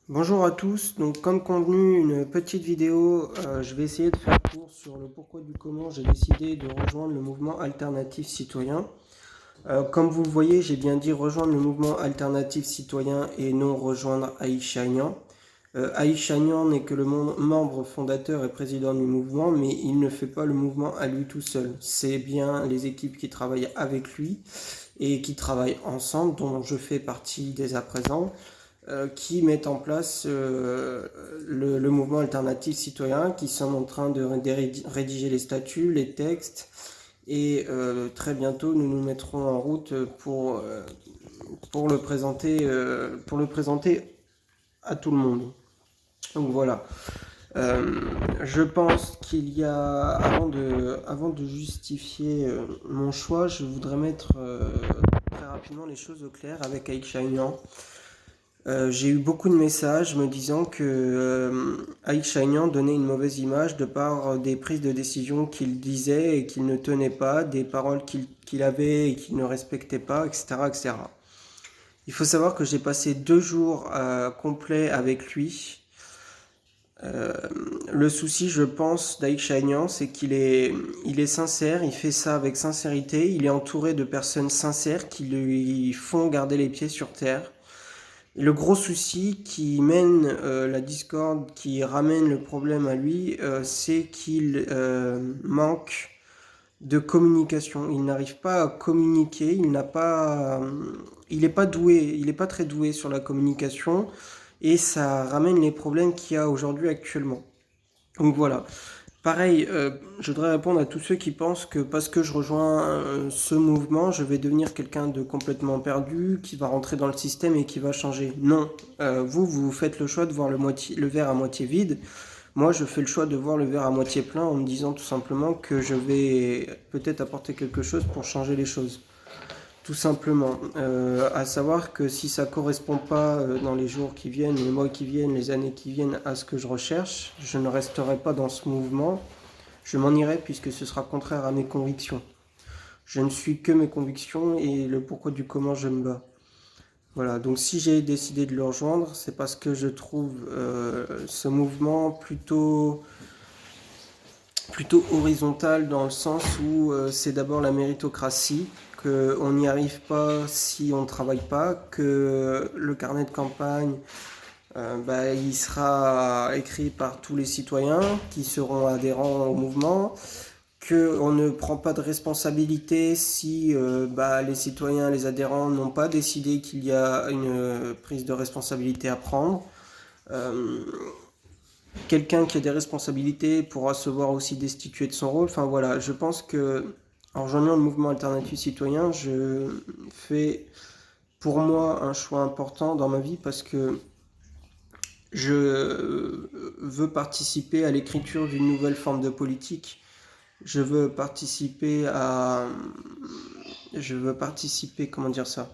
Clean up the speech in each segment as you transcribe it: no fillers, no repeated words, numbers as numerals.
Bonjour à tous, donc comme convenu une petite vidéo, je vais essayer de faire court sur le pourquoi du comment j'ai décidé de rejoindre le mouvement alternatif citoyen. Comme vous le voyez, j'ai bien dit rejoindre le mouvement alternatif citoyen et non rejoindre Aïcha Agnan. Aïcha Agnan n'est que le membre fondateur et président du mouvement, mais il ne fait pas le mouvement à lui tout seul. C'est bien les équipes qui travaillent avec lui et qui travaillent ensemble, dont je fais partie dès à présent, qui mettent en place le mouvement alternatif citoyen, qui sont en train de rédiger les statuts, les textes, et très bientôt nous nous mettrons en route pour le présenter à tout le monde. Donc voilà. Je pense qu'il y a, avant de justifier mon choix, je voudrais mettre très rapidement les choses au clair avec Aïcha Agnan. J'ai eu beaucoup de messages me disant que Aïcha Agnan donnait une mauvaise image de par des prises de décision qu'il disait et qu'il ne tenait pas, des paroles qu'il avait et qu'il ne respectait pas, etc., etc. Il faut savoir que j'ai passé 2 jours complets avec lui. Le souci, je pense, d'Aïcha Agnan, c'est il est sincère, il fait ça avec sincérité, il est entouré de personnes sincères qui lui font garder les pieds sur terre. Le gros souci qui mène la discorde, qui ramène le problème à lui, c'est qu'il manque de communication. Il n'arrive pas à communiquer, il n'est pas doué, il n'est pas très doué sur la communication et ça ramène les problèmes qu'il y a aujourd'hui actuellement. Donc voilà. Pareil, je voudrais répondre à tous ceux qui pensent que parce que je rejoins ce mouvement, je vais devenir quelqu'un de complètement perdu, qui va rentrer dans le système et qui va changer. Non, vous faites le choix de voir le verre à moitié vide. Moi, je fais le choix de voir le verre à moitié plein en me disant tout simplement que je vais peut-être apporter quelque chose pour changer les choses. Tout simplement. À savoir que si ça ne correspond pas dans les jours qui viennent, les mois qui viennent, les années qui viennent à ce que je recherche, je ne resterai pas dans ce mouvement. Je m'en irai puisque ce sera contraire à mes convictions. Je ne suis que mes convictions et le pourquoi du comment je me bats. Voilà, donc si j'ai décidé de le rejoindre, c'est parce que je trouve ce mouvement plutôt horizontal dans le sens où c'est d'abord la méritocratie, qu'on n'y arrive pas si on ne travaille pas, que le carnet de campagne, il sera écrit par tous les citoyens qui seront adhérents au mouvement, qu'on ne prend pas de responsabilité si les citoyens, les adhérents n'ont pas décidé qu'il y a une prise de responsabilité à prendre. Euh, Quelqu'un qui a des responsabilités pourra se voir aussi destitué de son rôle. Enfin voilà, je pense que en rejoignant le mouvement alternatif citoyen, je fais pour moi un choix important dans ma vie parce que je veux participer à l'écriture d'une nouvelle forme de politique. Je veux participer à... Je veux participer, comment dire ça?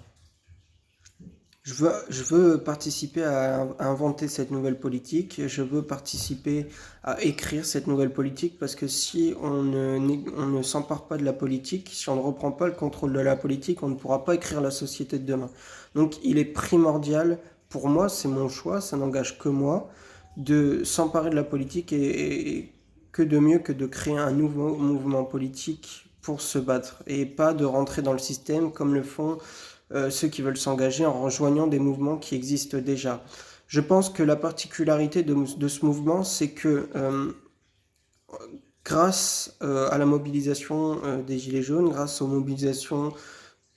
Je veux participer à inventer cette nouvelle politique, je veux participer à écrire cette nouvelle politique parce que si on ne s'empare pas de la politique, si on ne reprend pas le contrôle de la politique, on ne pourra pas écrire la société de demain. Donc il est primordial, pour moi, c'est mon choix, ça n'engage que moi, de s'emparer de la politique et que de mieux que de créer un nouveau mouvement politique pour se battre et pas de rentrer dans le système comme le font ceux qui veulent s'engager en rejoignant des mouvements qui existent déjà. Je pense que la particularité de ce mouvement, c'est que grâce à la mobilisation des Gilets jaunes, grâce aux mobilisations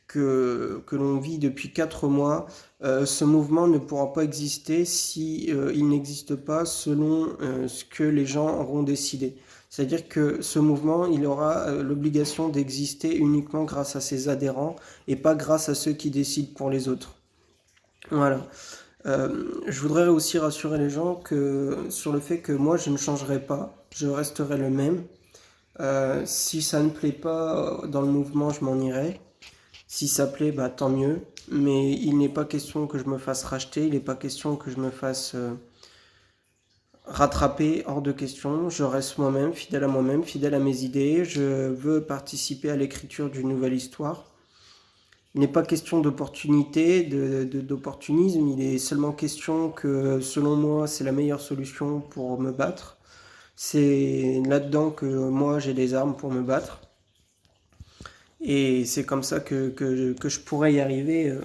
que l'on vit depuis 4 mois, ce mouvement ne pourra pas exister si il n'existe pas selon ce que les gens auront décidé. C'est-à-dire que ce mouvement, il aura l'obligation d'exister uniquement grâce à ses adhérents et pas grâce à ceux qui décident pour les autres. Voilà. Je voudrais aussi rassurer les gens sur le fait que moi, je ne changerai pas, je resterai le même. Si ça ne plaît pas dans le mouvement, je m'en irai. Si ça plaît, tant mieux. Mais il n'est pas question que je me fasse racheter, il n'est pas question que je me fasse rattraper, hors de question. Je reste moi-même, fidèle à mes idées. Je veux participer à l'écriture d'une nouvelle histoire. Il n'est pas question d'opportunité, d'opportunisme, il est seulement question que, selon moi, c'est la meilleure solution pour me battre. C'est là-dedans que moi j'ai des armes pour me battre. Et c'est comme ça que je pourrais y arriver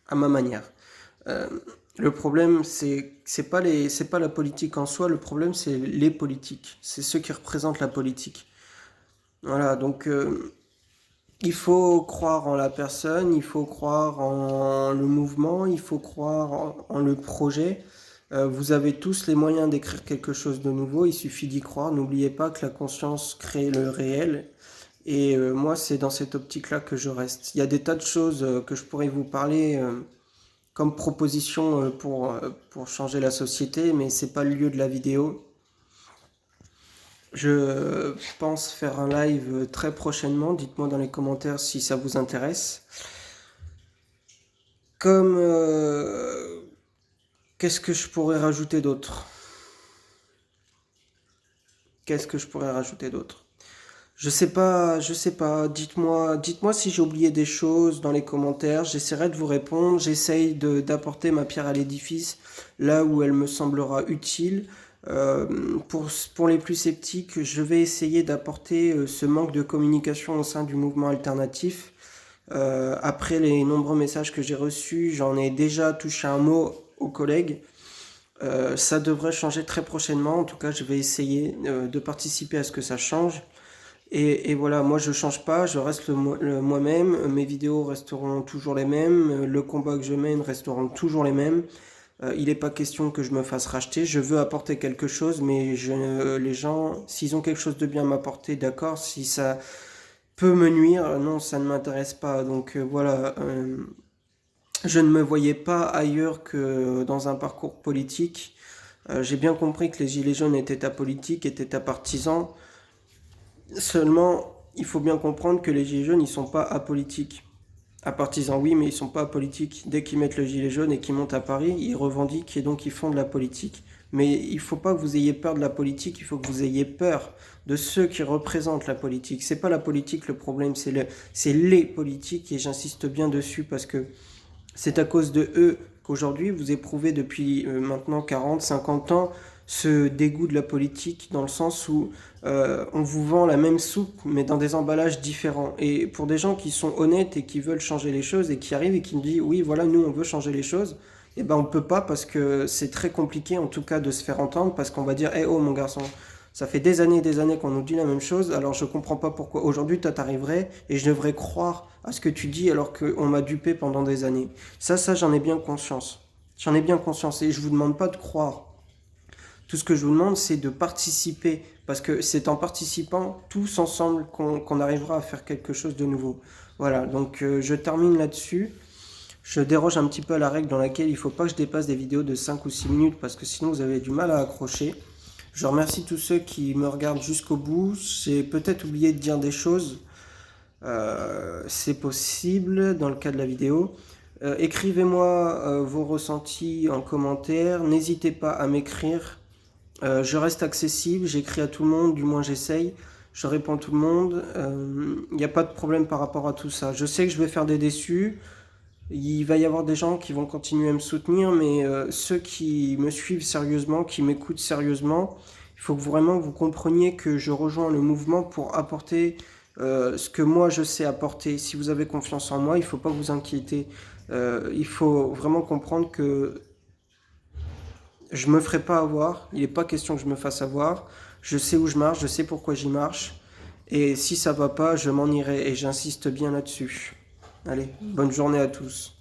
à ma manière. Euh, le problème, c'est pas la politique en soi, le problème, c'est les politiques. C'est ceux qui représentent la politique. Voilà, donc il faut croire en la personne, il faut croire en le mouvement, il faut croire en le projet. Vous avez tous les moyens d'écrire quelque chose de nouveau, il suffit d'y croire. N'oubliez pas que la conscience crée le réel. Et moi, c'est dans cette optique-là que je reste. Il y a des tas de choses que je pourrais vous parler comme proposition pour changer la société, mais c'est pas le lieu de la vidéo. Je pense faire un live très prochainement. Dites-moi dans les commentaires si ça vous intéresse. Comme qu'est-ce que je pourrais rajouter d'autre? Qu'est-ce que je pourrais rajouter d'autre? Je sais pas, je sais pas. Dites-moi si j'ai oublié des choses dans les commentaires. J'essaierai de vous répondre. J'essaye d'apporter ma pierre à l'édifice là où elle me semblera utile. Pour les plus sceptiques, je vais essayer d'apporter ce manque de communication au sein du mouvement alternatif. Après les nombreux messages que j'ai reçus, j'en ai déjà touché un mot aux collègues. Ça devrait changer très prochainement. En tout cas, je vais essayer de participer à ce que ça change. Et voilà, moi je change pas, je reste moi-même, mes vidéos resteront toujours les mêmes, le combat que je mène resteront toujours les mêmes. Il n'est pas question que je me fasse racheter, je veux apporter quelque chose, mais les gens, s'ils ont quelque chose de bien à m'apporter, d'accord, si ça peut me nuire, non, ça ne m'intéresse pas. Donc voilà, je ne me voyais pas ailleurs que dans un parcours politique. J'ai bien compris que les Gilets jaunes étaient apolitiques, étaient apartisans. Seulement, il faut bien comprendre que les gilets jaunes, ils sont pas apolitiques. À partisans, oui, mais ils sont pas apolitiques. Dès qu'ils mettent le gilet jaune et qu'ils montent à Paris, ils revendiquent et donc ils font de la politique. Mais il faut pas que vous ayez peur de la politique, il faut que vous ayez peur de ceux qui représentent la politique. C'est pas la politique le problème, c'est les politiques et j'insiste bien dessus parce que c'est à cause de eux qu'aujourd'hui vous éprouvez depuis maintenant 40, 50 ans ce dégoût de la politique dans le sens où on vous vend la même soupe mais dans des emballages différents. Et pour des gens qui sont honnêtes et qui veulent changer les choses et qui arrivent et qui me disent oui voilà nous on veut changer les choses, et ben on peut pas parce que c'est très compliqué en tout cas de se faire entendre parce qu'on va dire eh oh mon garçon, ça fait des années et des années qu'on nous dit la même chose, alors je comprends pas pourquoi aujourd'hui toi t'arriverais et je devrais croire à ce que tu dis alors qu'on m'a dupé pendant des années. Ça j'en ai bien conscience. J'en ai bien conscience et je vous demande pas de croire. Tout ce que je vous demande c'est de participer parce que c'est en participant tous ensemble qu'on arrivera à faire quelque chose de nouveau. Voilà, donc je termine là-dessus. Je déroge un petit peu à la règle dans laquelle il ne faut pas que je dépasse des vidéos de 5 ou 6 minutes parce que sinon vous avez du mal à accrocher. Je remercie tous ceux qui me regardent jusqu'au bout. J'ai peut-être oublié de dire des choses. C'est possible dans le cas de la vidéo. Écrivez-moi vos ressentis en commentaire. N'hésitez pas à m'écrire. Je reste accessible. J'écris à tout le monde, du moins j'essaye. Je réponds à tout le monde. Il n'y a pas de problème par rapport à tout ça. Je sais que je vais faire des déçus. Il va y avoir des gens qui vont continuer à me soutenir, mais ceux qui me suivent sérieusement, qui m'écoutent sérieusement, il faut que vraiment vous compreniez que je rejoins le mouvement pour apporter ce que moi je sais apporter. Si vous avez confiance en moi, il ne faut pas vous inquiéter. Il faut vraiment comprendre que je ne me ferai pas avoir. Il n'est pas question que je me fasse avoir. Je sais où je marche, je sais pourquoi j'y marche. Et si ça va pas, je m'en irai et j'insiste bien là-dessus. Allez, bonne journée à tous.